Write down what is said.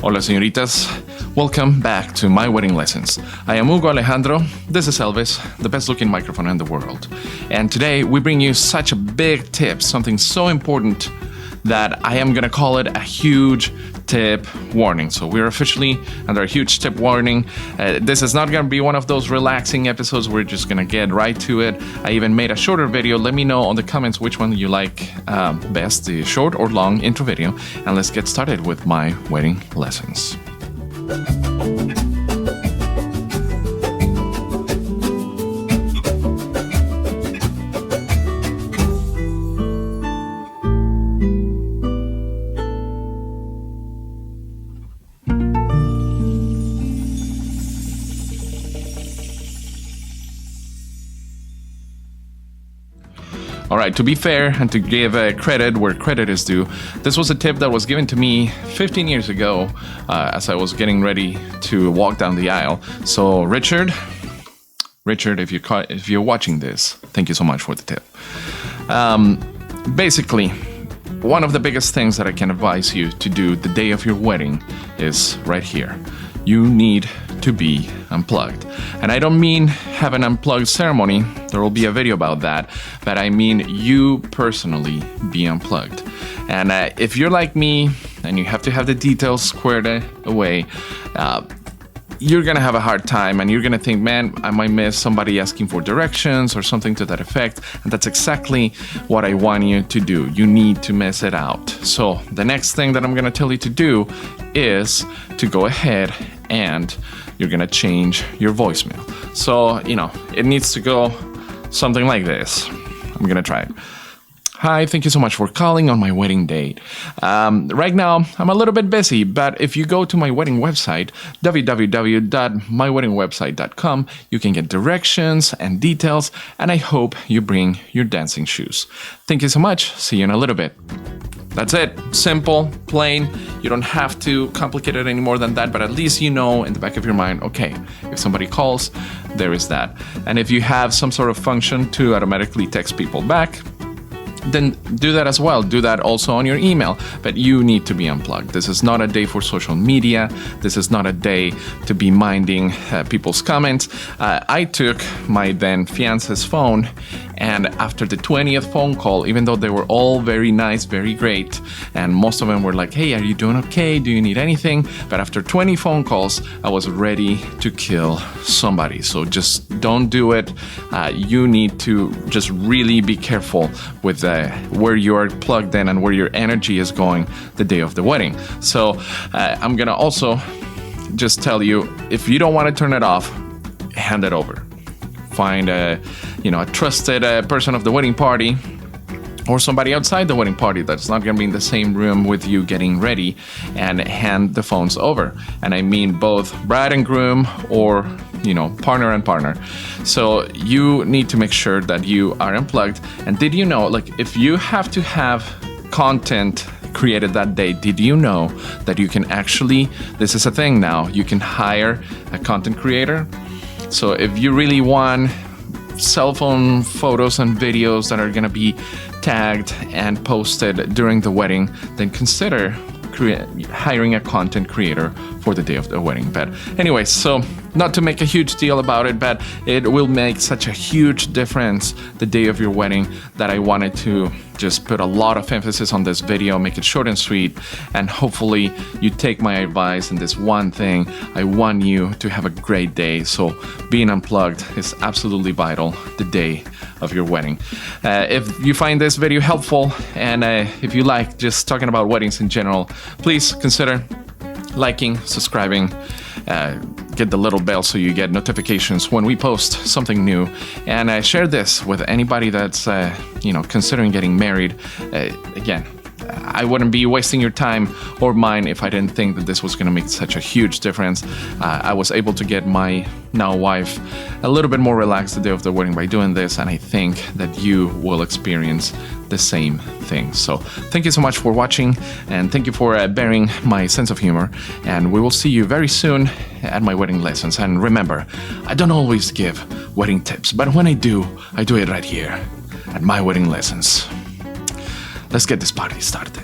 Hola, señoritas. Welcome back to My Wedding Lessons. I am Hugo Alejandro. This is Elvis, the best looking microphone in the world. And today we bring you such a big tip, something so important that I am going to call it a huge tip warning. So we're officially under a huge tip warning. This is not going to be one of those relaxing episodes. We're just going to get right to it. I even made a shorter video. Let me know on the comments which one you like best, the short or long intro video. And let's get started with my wedding lessons. All right, to be fair and to give credit where credit is due, this was a tip that was given to me 15 years ago as I was getting ready to walk down the aisle. So Richard, if you're watching this, thank you so much for the tip. Basically, one of the biggest things that I can advise you to do the day of your wedding is right here. You need to be unplugged. And I don't mean have an unplugged ceremony. There will be a video about that. But I mean you personally be unplugged. And if you're like me and you have to have the details squared away, you're going to have a hard time and you're going to think, man, I might miss somebody asking for directions or something to that effect. And that's exactly what I want you to do. You need to miss it out. So the next thing that I'm going to tell you to do is to go ahead and you're going to change your voicemail. So, it needs to go something like this. I'm going to try it. Hi, thank you so much for calling on my wedding date. Right now, I'm a little bit busy, but if you go to my wedding website, www.myweddingwebsite.com, you can get directions and details, and I hope you bring your dancing shoes. Thank you so much. See you in a little bit. That's it. Simple, plain. You don't have to complicate it any more than that, but at least you know in the back of your mind, okay, if somebody calls, there is that. And if you have some sort of function to automatically text people back, then do that as well. Do that also on your email. But you need to be unplugged. This is not a day for social media. This is not a day to be minding people's comments. I took my then fiance's phone, and after the 20th phone call, even though they were all very nice, very great, and most of them were like, hey, are you doing okay? Do you need anything? But after 20 phone calls, I was ready to kill somebody. So just don't do it. You need to just really be careful with where you are plugged in and where your energy is going the day of the wedding. So I'm gonna also just tell you, if you don't want to turn it off, hand it over. Find a trusted person of the wedding party or somebody outside the wedding party that's not going to be in the same room with you getting ready, and hand the phones over. And I mean both bride and groom or partner and partner. So you need to make sure that you are unplugged. And did you know, if you have to have content created that day, did you know that you can actually, this is a thing now, you can hire a content creator? So if you really want cell phone photos and videos that are going to be tagged and posted during the wedding, then consider hiring a content creator for the day of the wedding. But anyway, so not to make a huge deal about it, but it will make such a huge difference the day of your wedding that I wanted to just put a lot of emphasis on this video, make it short and sweet, and hopefully you take my advice in this one thing. I want you to have a great day. So being unplugged is absolutely vital the day of your wedding. If you find this video helpful, and if you like just talking about weddings in general, please consider liking, subscribing, get the little bell so you get notifications when we post something new, and share this with anybody that's considering getting married. Again, I wouldn't be wasting your time or mine if I didn't think that this was going to make such a huge difference. I was able to get my now wife a little bit more relaxed the day of the wedding by doing this, and I think that you will experience the same thing. So thank you so much for watching, and thank you for bearing my sense of humor, and we will see you very soon at my wedding lessons. And remember, I don't always give wedding tips, but when I do it right here at my wedding lessons. Let's get this party started.